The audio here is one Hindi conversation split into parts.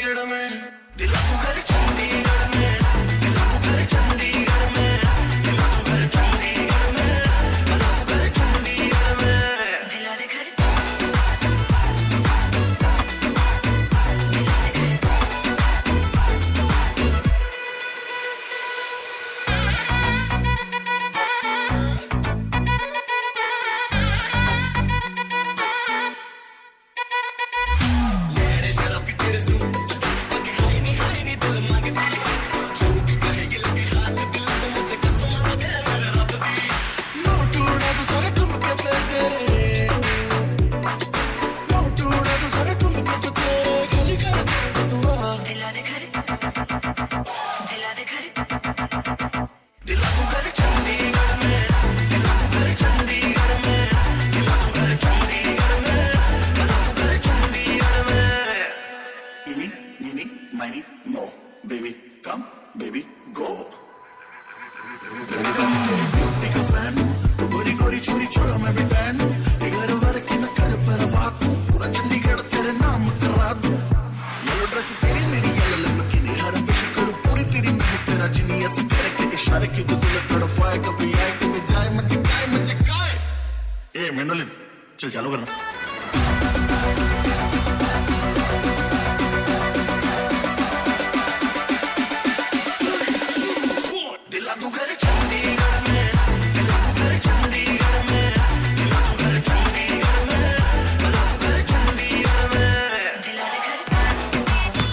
चंडीगढ़ में दिला तू घर चंडीगढ़ में दिला तू घर चंडीगढ़ में दिला तू घर चंडीगढ़ में दिला तू घर चंडीगढ़ में दिला दे घर चल चालू करना दिला तू घर चंडीगढ़ में दिला तू घर चंडीगढ़ में दिला तू घर चंडीगढ़ में दिला तू घर चंडीगढ़ में दिला दे घर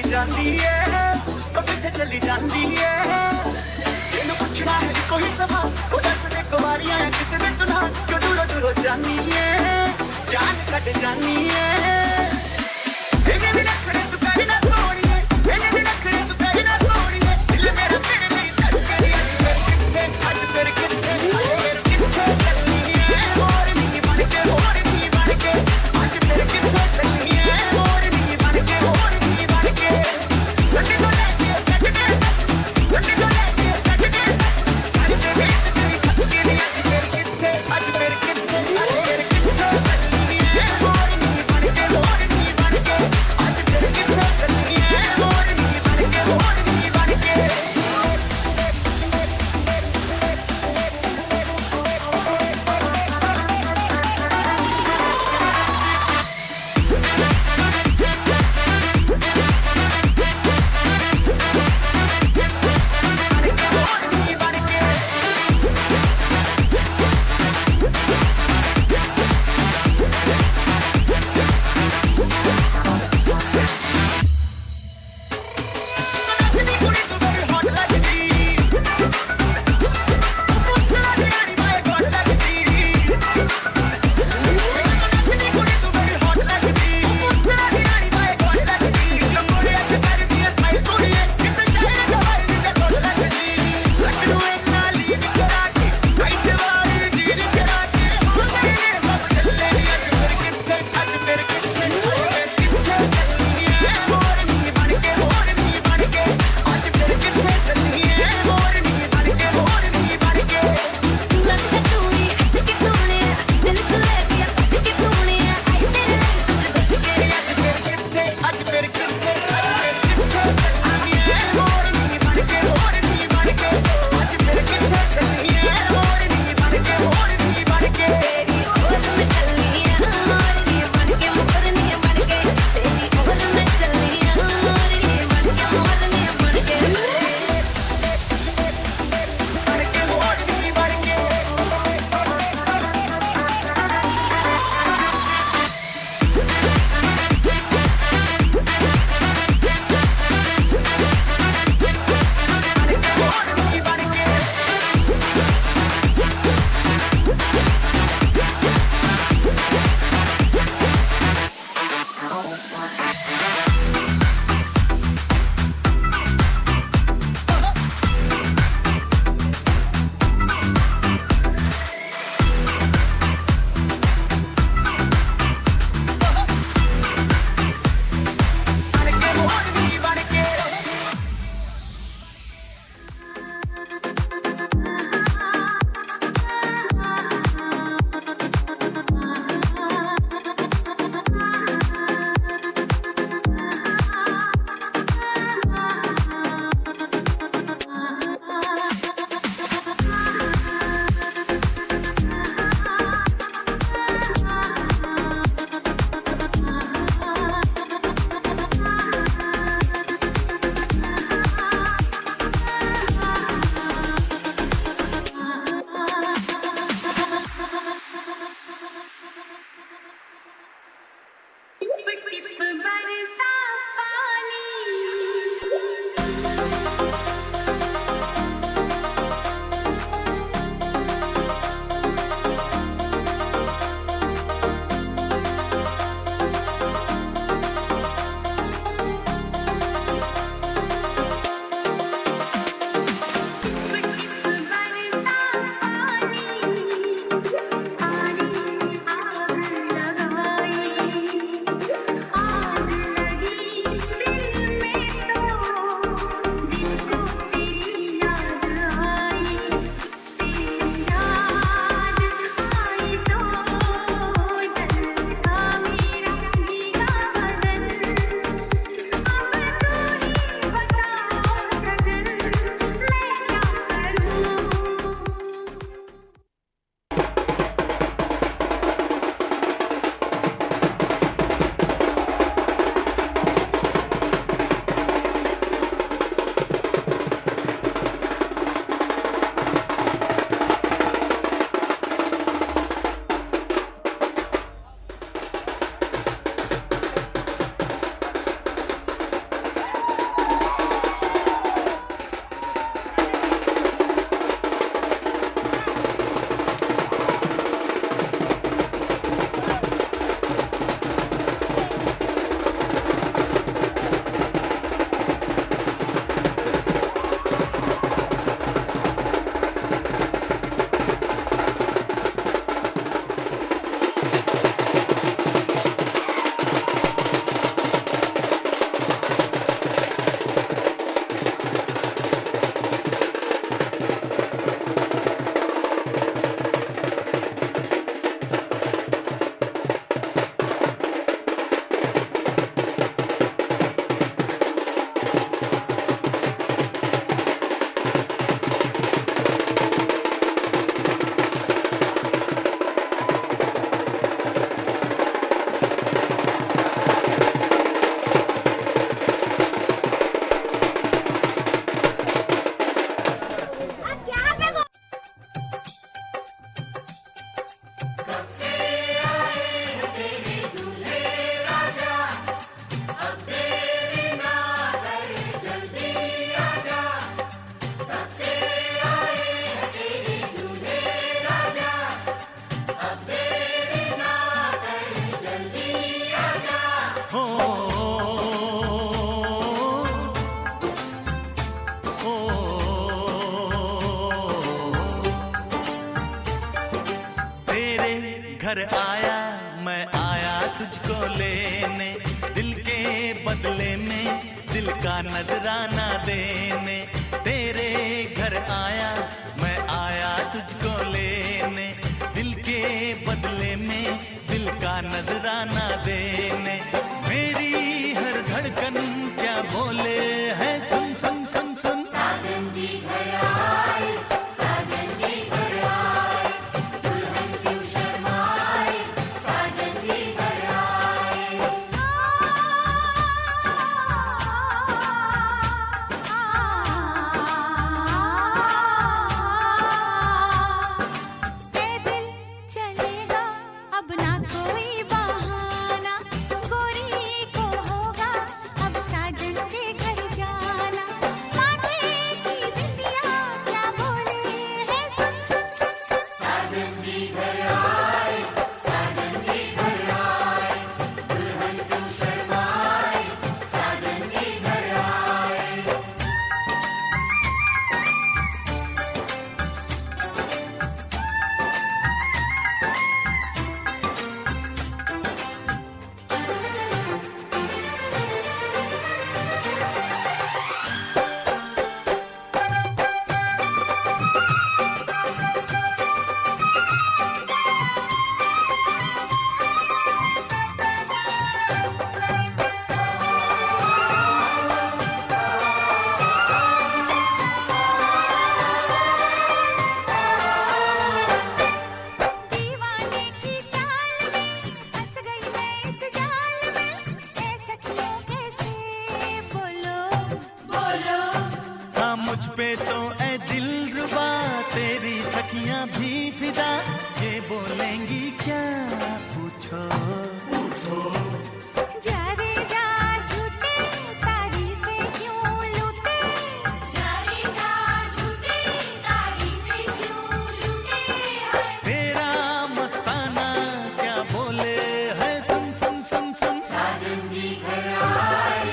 ਜਾਂਦੀ ਏ ਉਹ ਕਿੱਥੇ ਚਲੀ ਜਾਂਦੀ ਏ ਇਹਨੂੰ ਪੁੱਛਣਾ ਹੈ ਕੋਈ ਸਵਾਲ ਉਹ ਦੱਸ ਦੇ ਕੁਵਾਰੀਆਂ ਕਿਸੇ ਦੇ ਤੂੰ ਨਾ ਕਿਉਂ ਦੂਰੋਂ ਦੂਰੋਂ ਜਾਂਦੀ ਏ ਜਾਨ ਕੱਢ ਜਾਂਦੀ ਏ ਇਹਨੇ ਵੀ ਰੱਖਣੇ ਤੂੰ ਕਰੀ ਨਾ ਸੋਣੀਏ ਇਹਨੇ ਵੀ ਰੱਖਣੇ ਤੂੰ ਕਰੀ ਨਾ ਸੋਣੀਏ ਦਿਲ ਮੇਰਾ ਤੇਰੇ ਲਈ ਧੜਕਦੀ ਅੱਜ ਫਿਰ ਕਿੱਥੇ ਚੱਲਣੀ ਏ ਹੋਰ ਨਹੀਂ ਬਣ ਕੇ ਅੱਜ ਫਿਰ ਕਿੱਥੇ ਚੱਲਣੀ ਏ ਹੋਰ ਨਹੀਂ ਬਣ ਕੇ ਸੰਡੇ ਤੋਂ ਲੈ ਕੇ ਸੈਟਰਡੇ ਅੱਜ ਦੇ ਵਿੱਚ ਤੇਰੀ ਖੱਤੀ ਨਹੀਂ ਅੱਜ ਫਿਰ ਕਿੱਥੇ ਚੱਲਣੀ ਏ ਹੋਰ ਨਹੀਂ ਬਣ ਕੇ घर आया, मैं आया तुझको लेने, दिल के बदले में दिल का नजराना देने। तेरे घर आया, मैं आया तुझको लेने, दिल के बदले में दिल का नजराना देने। मेरी हर धड़कन क्या बोले है, सुन सुन सुन सुन। साजन जी घर आए, साजन जी घर आए, दुल्हन क्यों शर्माए, साजन जी घर आए। पैदल चलेगा अब ना कोई बहाना, गोरी को होगा अब साजन के घर जाना। माथे की बिंदिया क्या बोले है, सुन सुन सुन सुन। साजन जी घर आए, साजन जी घर आए, दुल्हन क्यों शर्माए, साजन जी घर आए। दीवाने की चाल में फंस गई मैं इस जाल में, ऐ सखियों कैसे बोलो बोलो हाँ मुझ पे तो ऐ दिलरुबा तेरी सखियां भी फिदा, ये बोलेंगी क्या पूछो। जा रे जा झूठे तारीफें क्यों लूटे, जारी जा झूठी तारीफें क्यों लूटे हैं। तेरा मस्ताना क्या बोले है, सुन सुन सुन सुन। साजन जी घर आए,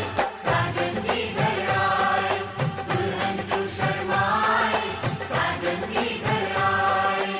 साजन जी घर आए, दुल्हन क्यों शर्माए, साजन जी घर आए।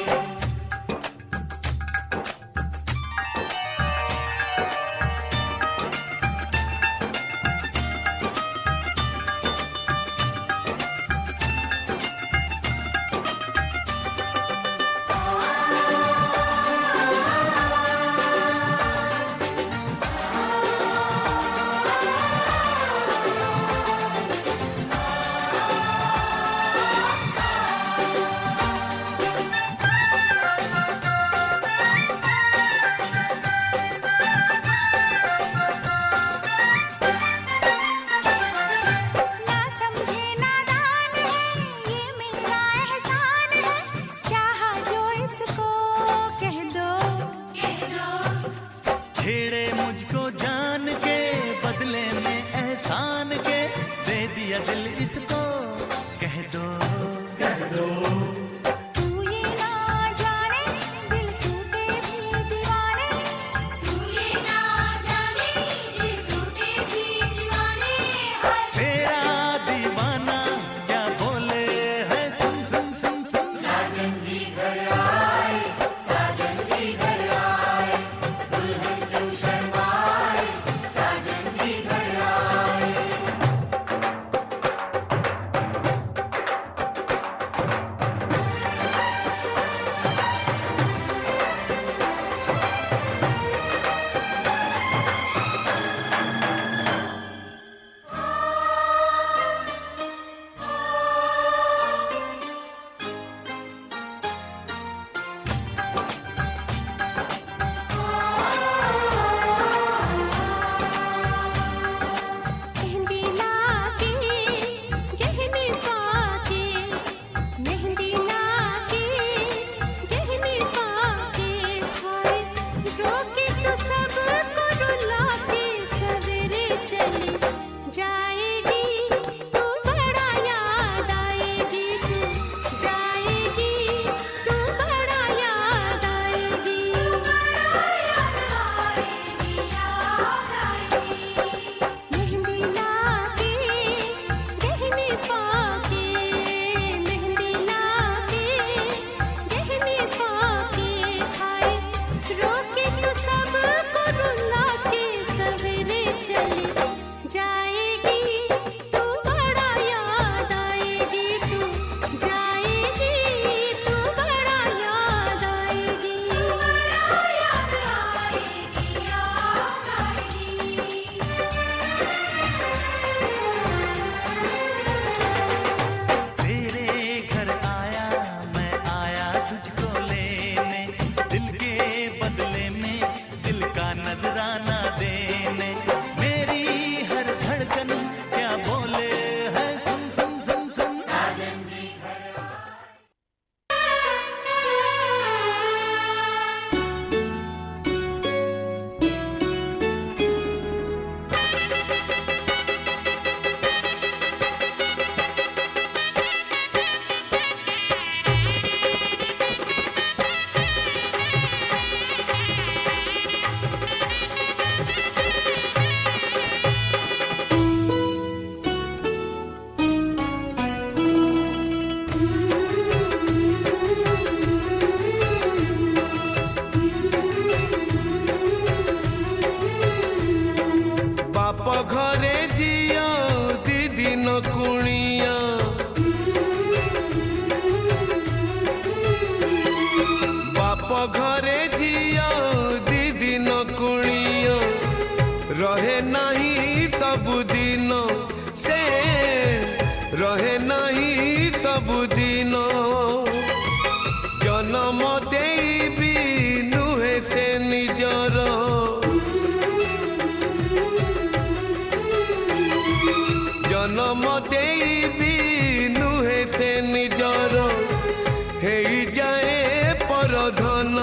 हेई जाए परधन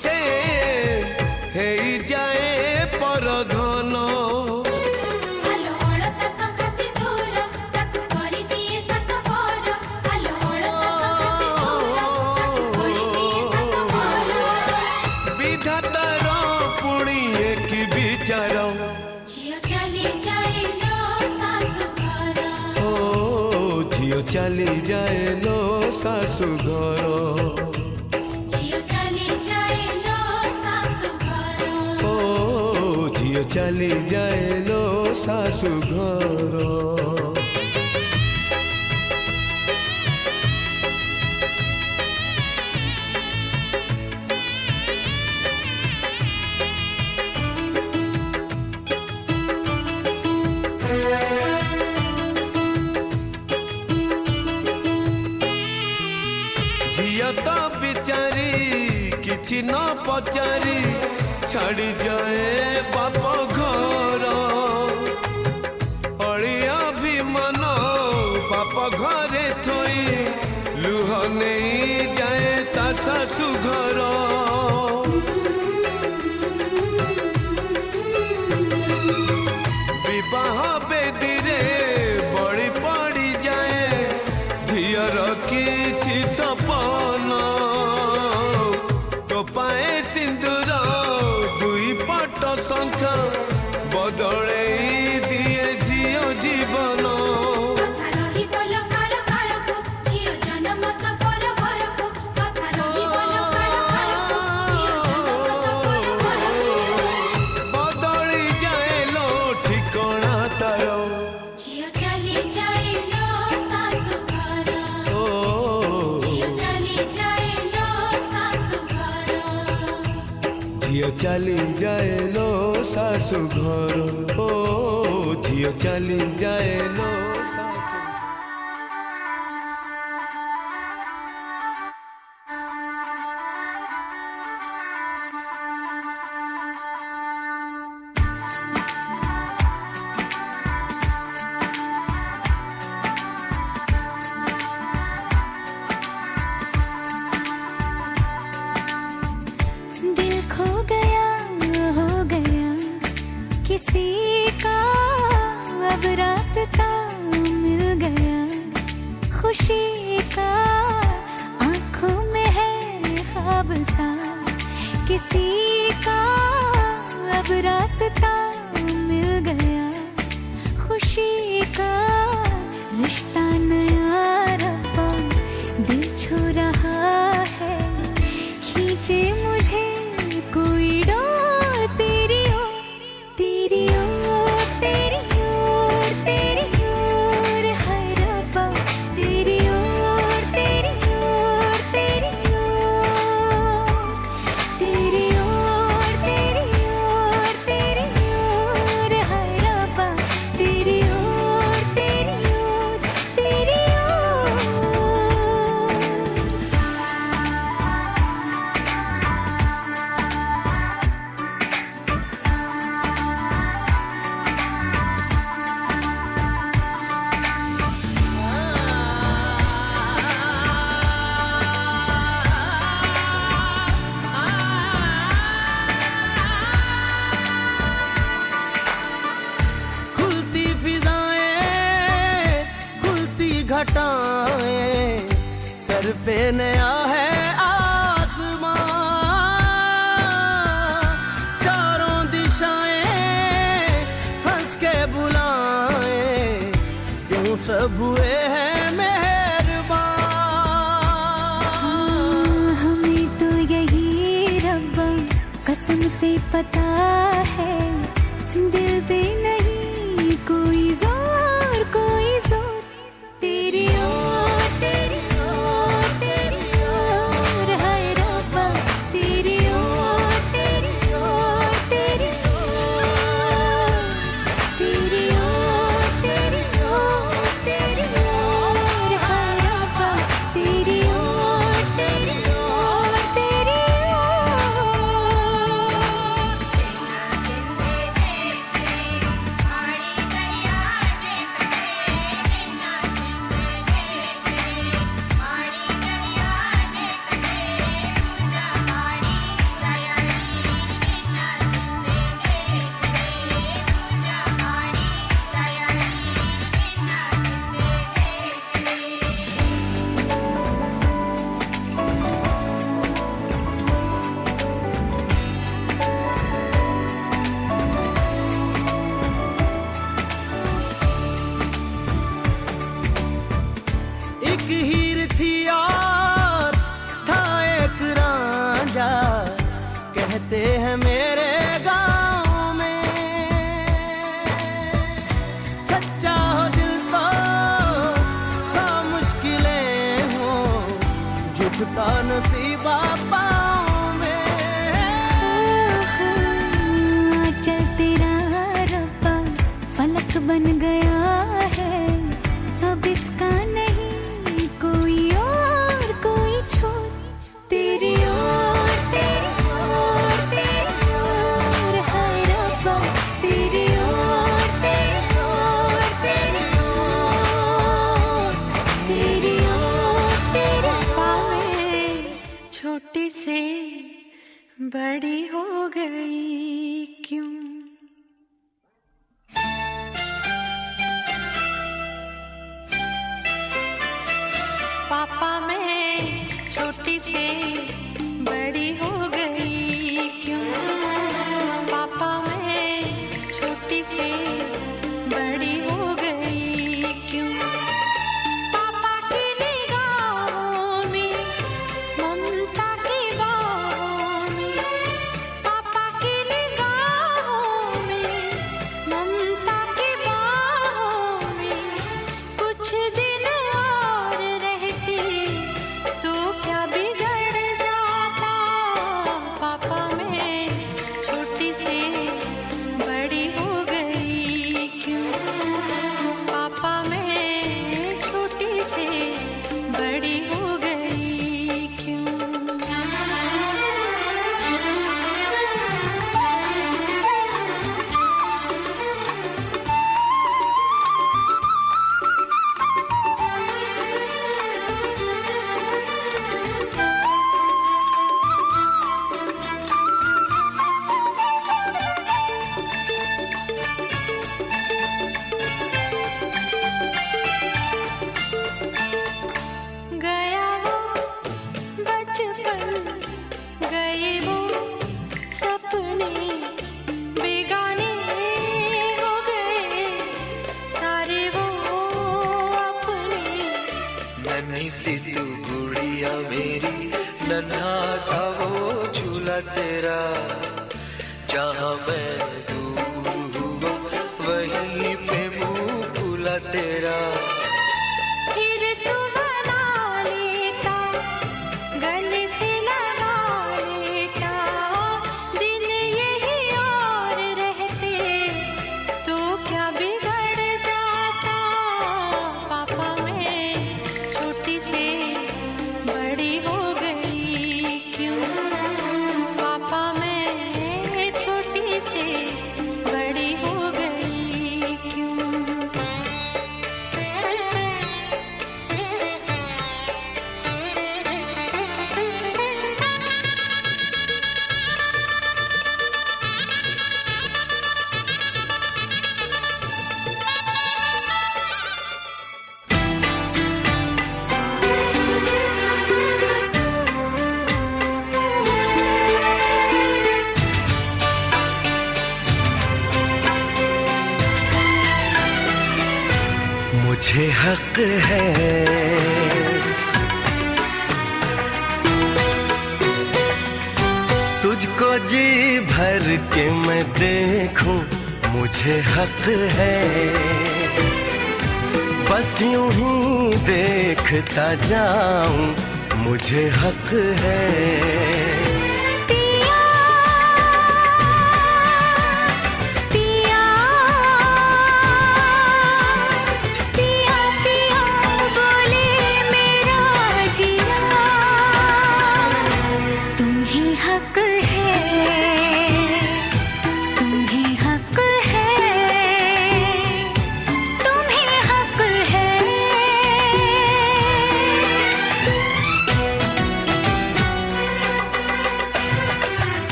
से हेई जाए परधन आलो ओळता संखा सिंदूर ताकू करी दिए सत मोर आलो ओळता संखा सिंदूर ताकू करी दिए सत मोर विधातार पुणी एक विचार झियो चली जाइलो सासु घर ओ झियो चली जाए लो सासु घर झियो चली जाइलो सासु घर ओ झियो चली जाए लो सासु घर झिया तो बिचारी किछि न पचारी छाड़ी जाए बाप घर अड़िया भी मन बाप घरे थोई लुह नहीं जाए ता सासु घर विवाह बेदी रे बड़ी पड़ी जाए झियर किछि सपन टोपाए सिंदूर दुई पट शंख बदले दिए झियो जीवन कथा रही बोलो काल काल को झियो जन्म तो पर घर को कथा रही बोलो काल काल को झियो जन्म तो पर घर को बदली जाए लो ठिकाना तार झियो चली जाइलो सासु घर ओ झियो चली जाइलो सासु घर झियो चली जाए लो सासु घर ओ झियो चली जाए लो सासु दिल खो गया हो गया किसी का अब रास्ता मिल गया खुशी का आंखों में है ख्वाब सा किसी का अब रास्ता मिल गया खुशी का रिश्ता नया रब्बा दिल छू रहा है खींचे मुझे कोई डोर तेरी ओर तेरी ओर तेरी ओर तेरी ओर है रब्बा तेरी ओर तेरी ओर तेरी ओर तेरी ओर तेरी ओर तेरी ओर है रब्बा तेरी ओर तेरी ओर तेरी ओर खुलती फिजाएं खुलती घटाएं सर पे नया है आसमां चारों दिशाएं हंस के बुलाएं यूं सब हुए हैं मेहरबान हमें तो यही रब्बा कसम से पता है दिल पे नहीं कोई जोर तेरी ओर तेरी ओर तेरी ओर रहते हैं मेरे गाँव में। सच्चा हो दिल तो सौ मुश्किलें हो, झुकता नसीबा पाँव में। चल तेरा रब्बा फलक बन गया है, अब इसका नहीं कोई और कोई छोर। तेरी ओर तेरी ओर तेरी ओर है रब्बा, तेरी ओर तेरी ओर तेरी ओर, तेरी ओर तेरी पावे छोटी से बड़ी हो गई क्यों। पापा मैं छोटी से बड़ी हो गई क्यों, पापा मैं छोटी से बड़ी हो गई क्यों। पापा की निगाहों में ममता की बाहों में, पापा की निगाहों में ममता की बाहों में, कुछ दिन और रहती तो क्या बिगड़ जाता। पापा मैं छोटी से बड़ी हो गई क्यों, पापा मैं छोटी से बड़ी हो गई क्यों। गया वो बचपन, गए वो सपने, बेगाने हो गए सारे वो अपने। नन्ही सी तू गुड़िया मेरी, नन्हा सा वो झूला तेरा, जहाँ मैं दूर हुआ वहीं पे मुँह खुला तेरा। फिर तू बना लेता, गले से लगा लेता, दिन यही और रहते तो क्या बिगड़ जाता। पापा मैं छोटी से बड़ी हो गई क्यों, पापा मैं छोटी से बड़ी हो गई क्यों। मुझे हक है तुझको जी भर के मैं देखूं, मुझे हक है बस यूं ही देखता जाऊं, मुझे हक है। पिया पिया पिया पिया बोले मेरा जिया, तुम्ही हक है, तुम्ही हक है, तुम्ही हक है।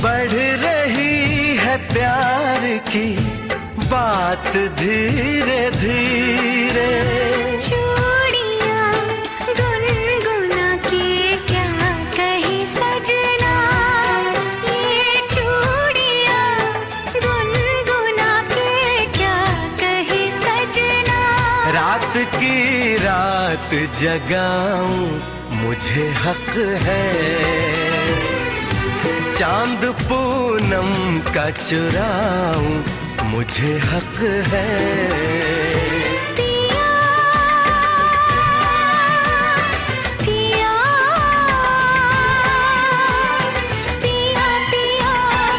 बढ़ रही है प्यार की बात धीरे धीरे। चूड़ियाँ गुनगुना के क्या कहे सजना, ये चूड़ियाँ गुनगुना के क्या कहे सजना। रात की रात जगाऊं मुझे हक है, चांद पूनम का चुराऊं मुझे हक है। पिया पिया पिया पिया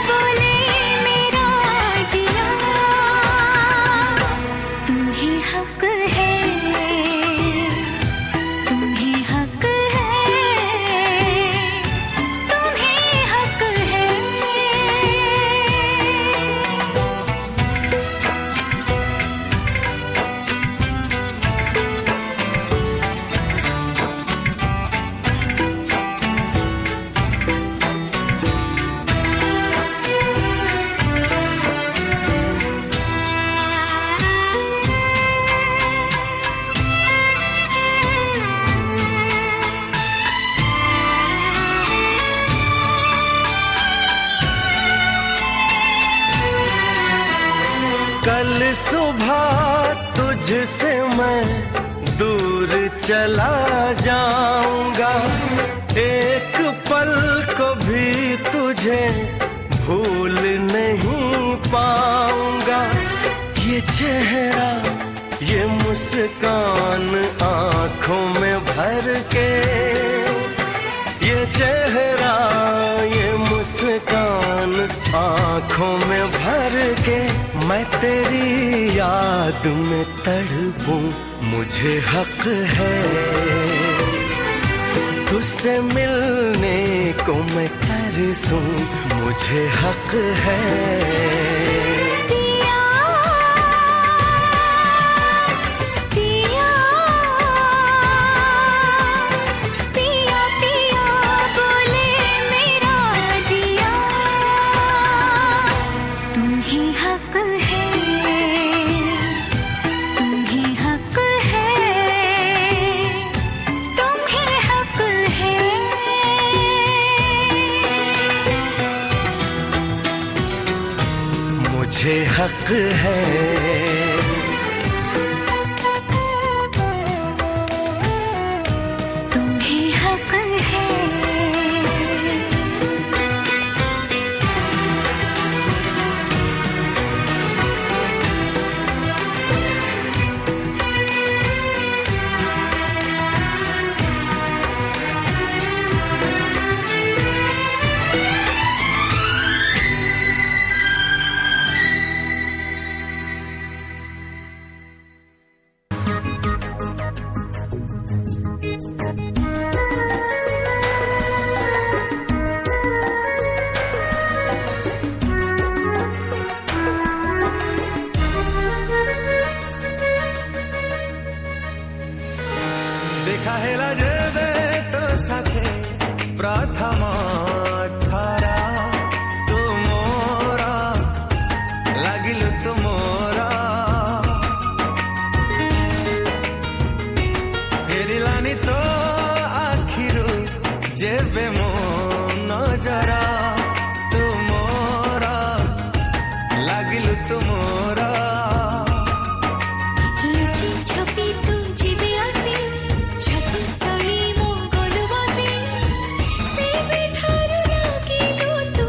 बोले मेरा जिया, तुम्हें हक है, तुम्हें हक है, तुम्हें हक है। कल सुबह तुझसे मैं दूर चला जाऊंगा, एक पल को भी तुझे भूल नहीं पाऊंगा। ये चेहरा ये मुस्कान आंखों में भर के, ये चेहरा ये मुस्कान आंखों में भर के, मैं तेरी याद में तड़पूं मुझे हक है। तुझसे मिलने को मैं तरसूं मुझे हक है। पिया पिया पिया पिया बोले मेरा जिया, तुम्हें हक है, तुम्हें हक है, तुम्हें हक है। मुझे हक है। तुम्हें हक है। দেখা হেলা যেবে তো সাথে প্রথম ଥର ତୁମରା লাগিল ତୁମରା ଫେରିଲାନି ତ ଆଖିରୁ ଯେବେ ମୋ ନଜର ତୁମରା লাগিଲ ତୁମରା लुचि छुपी तू जीवे आसे, छतु तली मो गोलु बासे, से बेठारु लागिलु तू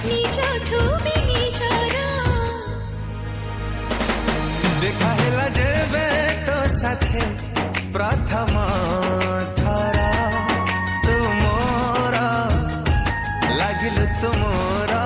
निजठु भी निजरा। দেখা হেলা যেবে তো সাথে প্রথম ଥର ତୁମରା লাগিল ତୁମରା।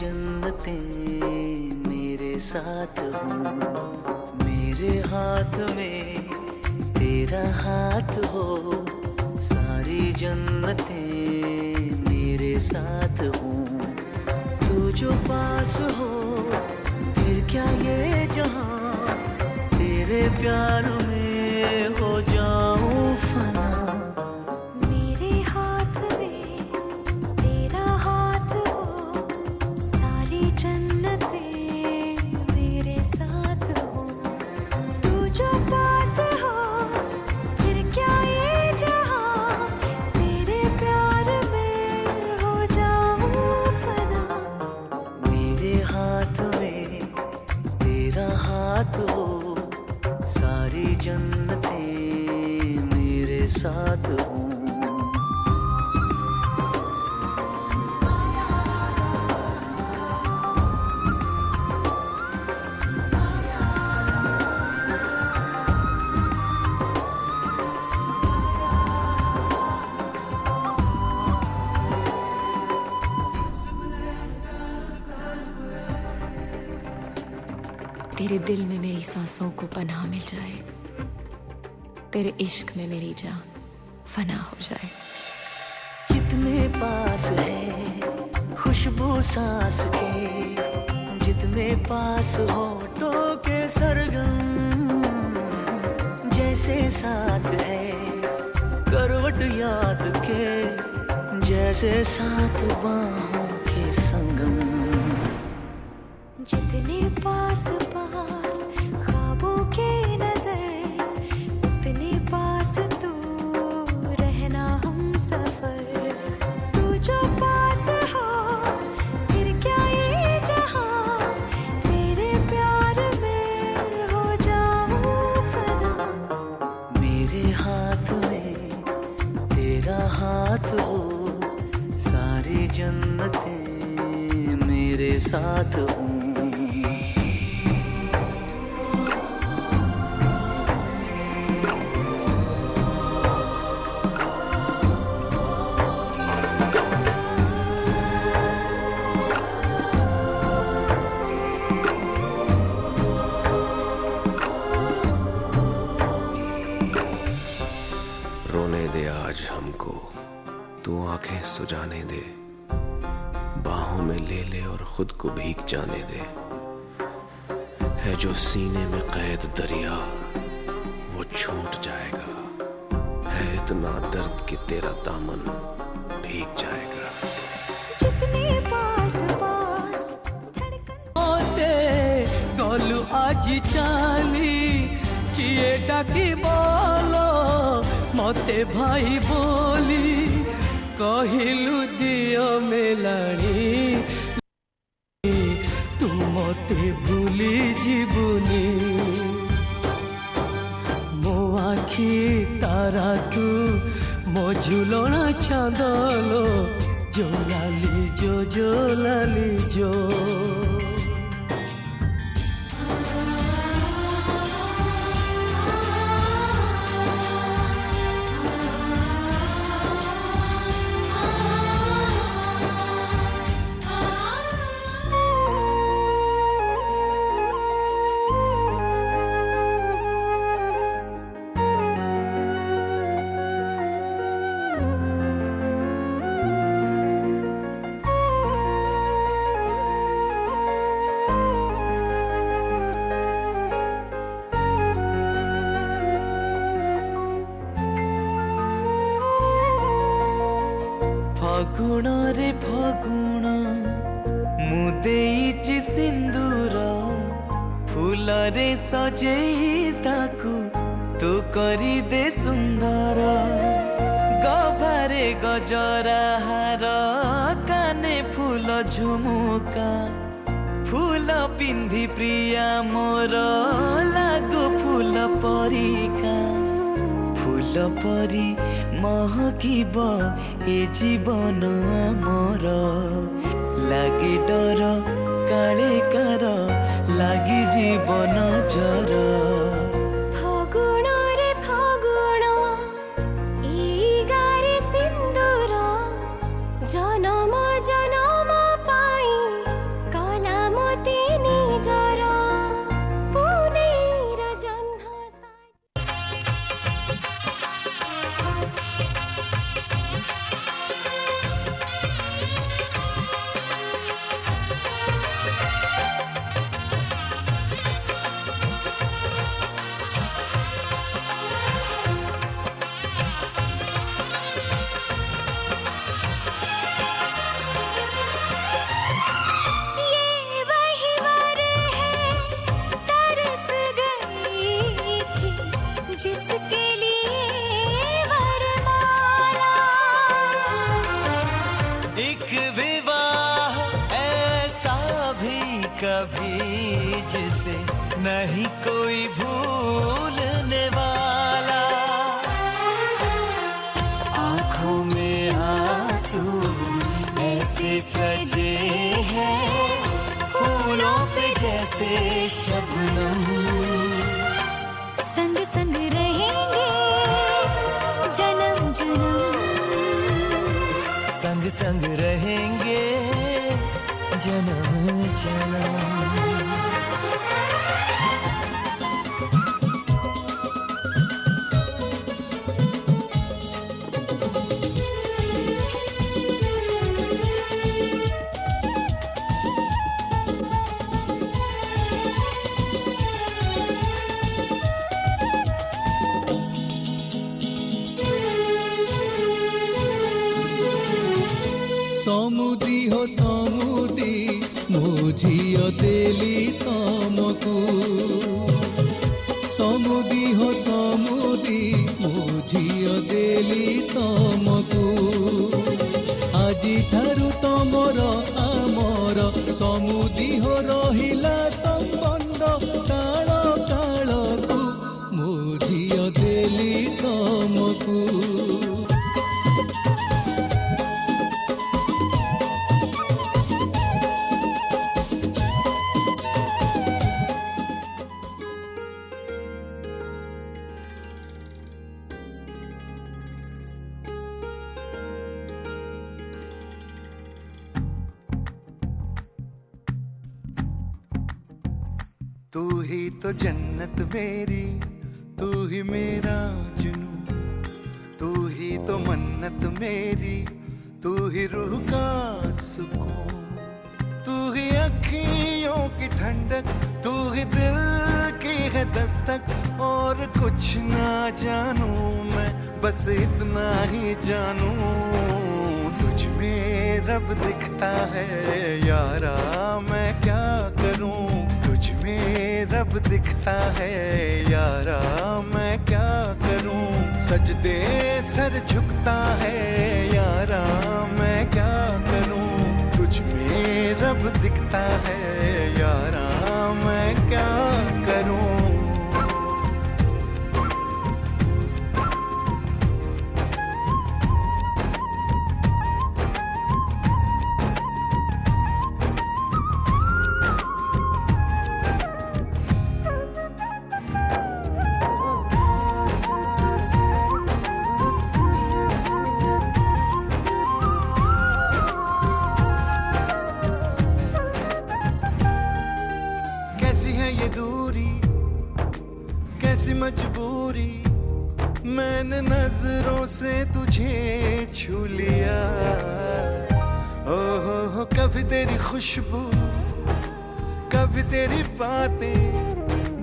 जन्नतें मेरे साथ हो, मेरे हाथ में तेरा हाथ हो, सारी जन्नतें मेरे साथ हो। तू जो पास हो फिर क्या ये जहां, तेरे प्यार में हो जाऊं फना। मेरे हाथ में तेरा हाथ हो, सारी जन्नतें मेरे साथ हो। तू जो पास हो फिर क्या ये जहां, तेरे प्यार में हो जाऊं फना। मेरे हाथ में तेरा हाथ हो, सारी जन्नतें मेरे साथ हो। तेरे दिल में मेरी सांसों को पनाह मिल जाए, तेरे इश्क में मेरी जान फना हो जाए। जितने पास है खुशबू सांस के, जितने पास होठों के सरगम, जैसे साथ है करवट याद के, जैसे साथ बाहों के संगम। जितने पास पास ख्वाबों के नजर, उतने पास तू रहना हम सफर। तू जो पास हो फिर क्या ये जहां, तेरे प्यार में हो जाऊं फना। मेरे हाथ में तेरा हाथ हो, सारी जन्नतें मेरे साथ हो। रोने दे आज हमको, तू आंखें सुजाने दे, बाहों में ले ले और खुद को भीग जाने दे। है जो सीने में कैद दरिया वो छूट जाएगा, है इतना दर्द कि तेरा दामन भीग जाएगा। जितने पास पास धड़कन मते गलु आज चाली किए डाकी बोलो मते भाई बोली, कहिलु दियो मेलाणी तू मते भूली जीवनी। मो आखी तारा तू मो झुलना चांदलो, जो लाली जो लाली जो। ଫଗୁଣ ରେ ଫଗୁଣ ମୁଁ ଦେଇଛି ସିନ୍ଦୁର, ଫୁଲରେ ସଜେଇ ତାକୁ ତୁ କରିଦେ ସୁନ୍ଦର। ଗଭାରେ ଗଜରା ହାର, କାନେ ଫୁଲ ଝୁମୁକା, ଫୁଲ ପିନ୍ଧି ପ୍ରିୟା ମୋର ଲାଗୁ ଫୁଲ ପରିକା। फूल परी महकिब ए जीवन आमर, लागे डर काले कार लागी जीवन जर। फगुण रे फगुण ई गारे सिंदूर, जनम जनम पाई मुझसे नहीं कोई भूलने वाला। आंखों में आंसू ऐसे सजे हैं फूलों पे जैसे शबनम। संग संग रहेंगे जन्म जन्म, संग संग रहेंगे जन्म जन्म। ସମୁଦି ହୋ ସମୁଦି ମୋ ଝିଅ ଦେଲି ତମକୁ। ସମୁଦି ହୋ ସମୁଦି ମୋ ଝିଅ ଦେଲି ତମକୁ। ଆଜିଠାରୁ ତମର ଆମର ସମୁଦି ହୋ ରହିଲା ସମ୍ବନ୍ଧ କାଳ କାଳକୁ ମୋ ଝିଅ ଦେଲି ତମକୁ। तू ही तो जन्नत मेरी, तू ही मेरा जुनून, तू ही तो मन्नत मेरी, तू ही रूह का सुकून, तू ही अखियों की ठंडक, तू ही दिल की है दस्तक। और कुछ ना जानू मैं, बस इतना ही जानू तुझ में रब दिखता है यारा, मैं क्या करूं तुझ में रब दिखता है यारा, मैं क्या करूं। सजदे सर झुकता है यारा, मैं क्या करूं तुझ में रब दिखता है यारा, मैं क्या करूं। कैसी मजबूरी, मैंने नजरों से तुझे छू लिया। ओहो कभी तेरी खुशबू, कभी तेरी बातें,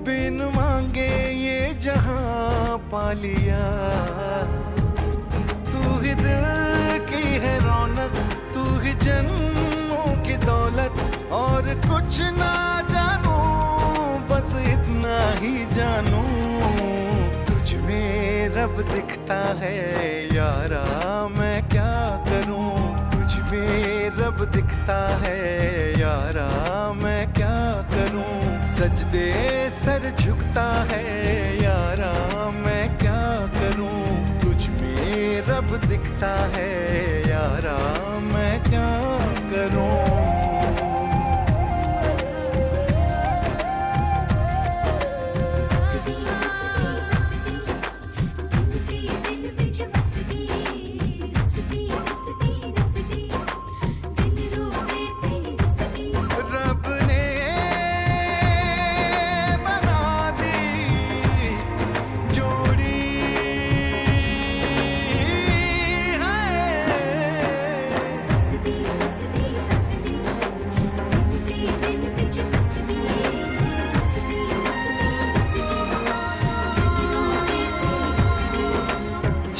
बिन मांगे ये जहां पा लिया। तू ही दिल की है रौनक, तू ही जन्मों की दौलत, और कुछ ना जानू बस इतना ही जानू तुझ में रब दिखता है यारा, मैं क्या करूं तुझ में रब दिखता है यारा, मैं क्या करूं। सजदे सर झुकता है यारा, मैं क्या करूं तुझ में रब दिखता है यारा, मैं क्या करूं।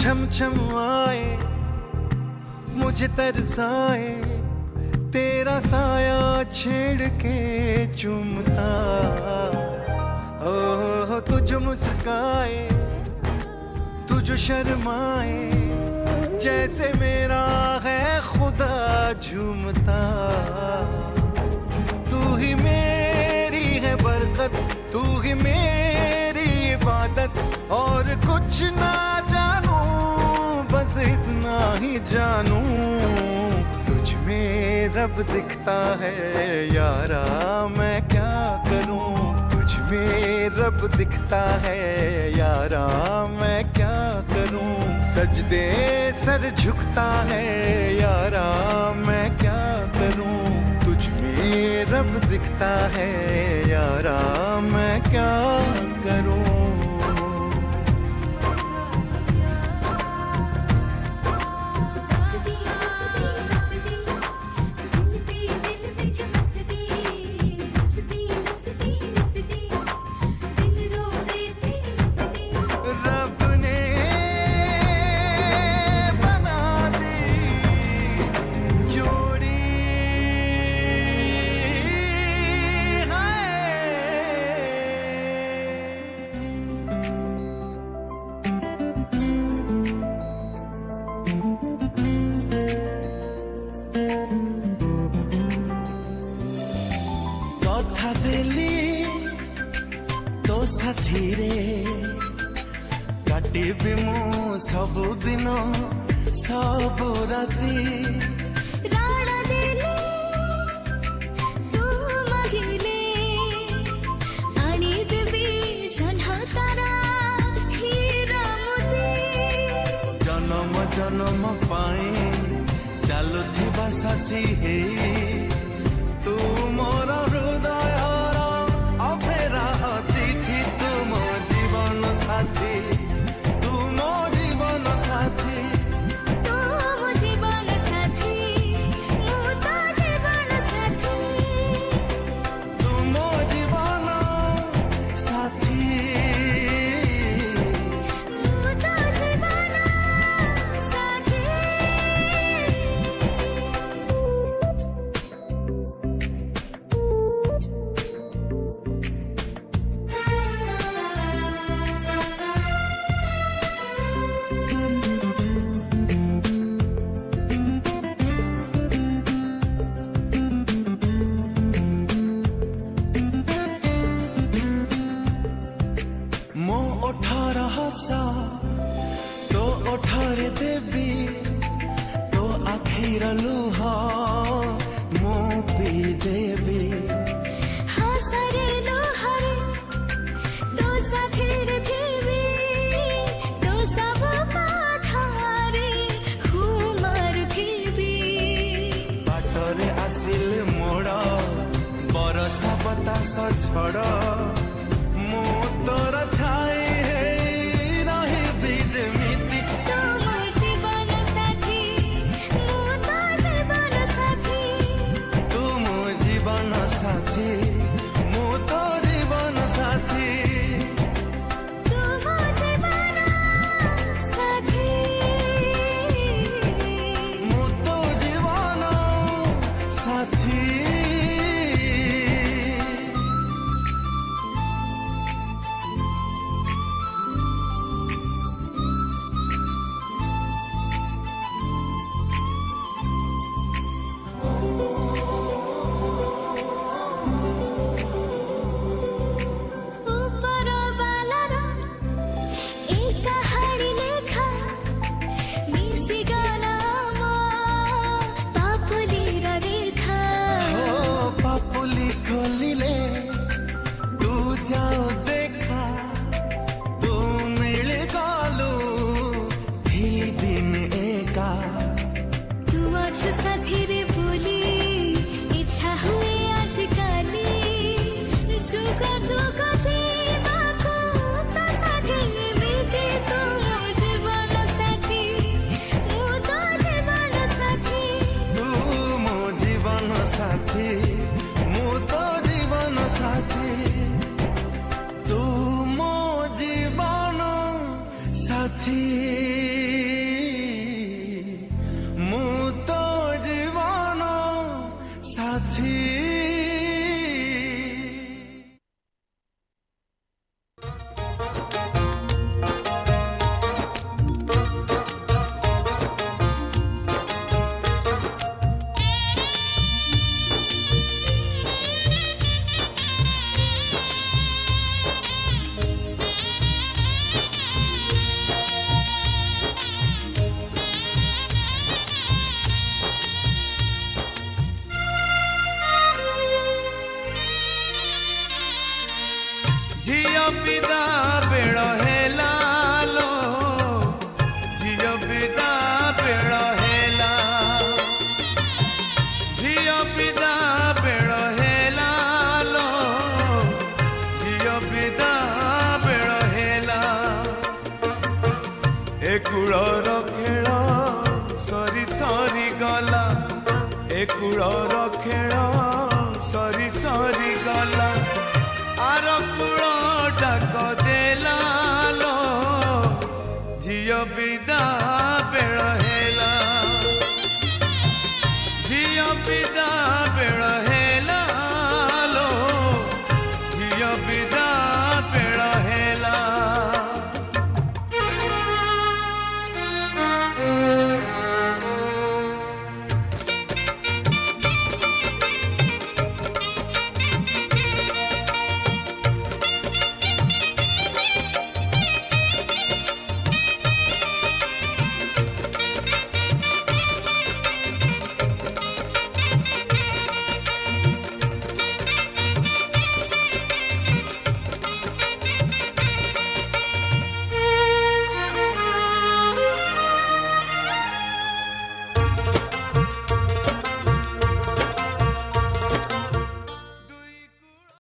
छम छम आए मुझे तरसाए, तेरा साया छेड़ के चूमता। ओह तुझ मुस्काए, तुझ शर्माए, जैसे मेरा है खुदा झूमता। तू ही मेरी है बरकत, तू ही मेरी इबादत। और कुछ ना जानू, बस इतना ही जानू, तुझ में रब दिखता है यारा, मैं क्या करूं। तुझ में रब दिखता है यारा, मैं क्या करूं। सजदे सर झुकता है यारा, मैं क्या करूं। तुझ में रब दिखता है यारा, मैं क्या करूं। ସାଥିରେ କାଟିବି ମୁଁ ସବୁଦିନ ସବୁ ରାତି। ରାଣ ଦେଲେ ତୁ ମାଗିଲେ ଆଣିଦେବି ଜହ୍ନ ତାରା ହୀରା ମୋତି। ଜନମ ଜନମ ପାଇଁ ଚାଲୁଥିବା ସାଥୀ ହେଇ ତୁ ମୋର ହୃଦୟର ଅଫେରା ଅତିଥି। ତୁ ମୋ ଜୀବନ ସାଥୀ, ତୁ ମୋ ଜୀବନ ସାଥୀ। ତୁ ମୋ ଜୀବନ ସାଥୀ, ମୁଁ ତ ଜୀବନ ସାଥୀ। ତୁ ମୋ ଜୀବନ ସାଥୀ, ମୁଁ ତ ଜୀବନ ସାଥୀ। ମୋ ଓଠର ହସ ତୋ ଓଠରେ ଦେବି, ତୋ ଆଖିର ଲୁହ ମୁଁ ପିଇଦେବି। ହସରେ ଲୁହରେ ତୋ ସାଥିରେ ଥିବି, ତୋ ସବୁ କଥାରେ ମୁଁ ମାରୁଥିବି। ବାଟରେ ଆସିଲେ ମୋଡ଼ ବରଷା ବତାସ ଝଡ଼, ମୁଁ ତୋର ଛାଇ ହେଇ ରହିବି ଯେମିତି। ତୁ ମୋ ଜୀବନ ସାଥୀ, ମୁଁ ତ ଜୀବନ ସାଥୀ। ତୁ ମୋ ଜୀବନ ସାଥୀ, ମୁଁ ତୋ ଜୀବନ ସାଥୀ। ତୁ ମୋ ଜୀବନ ସାଥୀ, ମୁଁ ତୋ ଜୀବନ ସାଥୀ। ଉପର ବାଲାର ଏ କାହାଣୀ ଲେଖା ମିଶିଗଲା ମୋ ପାପୁଲିର ରେଖା। ଓ ପାପୁଲି ଖୋଲିଲେ ତୁ ଯାଉ ଦେଖା, ତୁ ମିଳିଗଲୁ ଥିଲି ଦିନ ଏକା। ତୁ ଅଛୁ ସାଥିରେ ବୋଲି ଇଚ୍ଛା ହୁଏ ଆଜିକାଲି, ଯୁଗ ଯୁଗ ଯିବାକୁ ତୋ ସାଥୀ ଏମିତି। ତୁ ମୋ ଜୀବନ ସାଥୀ, ମୁଁ ତ ଜୀବନ ସାଥୀ। ତୁ ମୋ ଜୀବନ ସାଥୀ, ମୁଁ ତୋ ଜୀବନ ସାଥୀ। ତୁ ମୋ ଜୀବନ ସାଥୀ, ମୁଁ ତୋ ଜୀବନ ସାଥୀ। झियो विदा बेळ हेला लो झियो विदा बेळ हेला झियो विदा बेळ हेला लो झियो विदा बेळ हेला ए कूलर खेल सरी सरी गला ए कूलर खेल सरी सरी गला आर कूल डाक